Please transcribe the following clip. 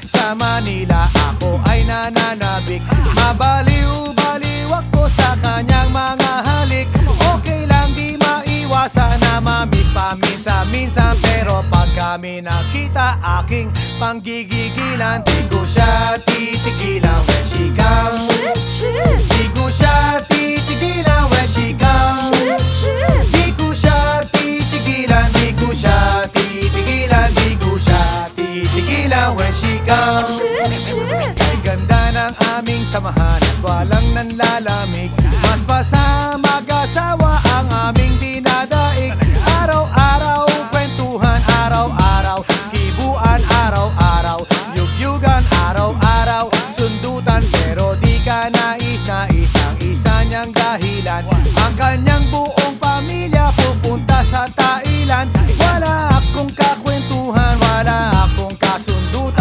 Sa Manila ako ay nananabik. Mabaliw-baliw ako sa kanyang mga halik. Okay lang di maiwasan na mamiss paminsan-minsan, pero pag kami nakita aking panggigigilan, di ko siya titigilan when she comes. Di ko siya titigilan when she comes. Di ko siya titigilan, di ko siya titigilan, di ko siya titigilan when she comes. Kay ganda ng aming samahan at walang nanlalamig, mas pa sa mag-asawa ang aming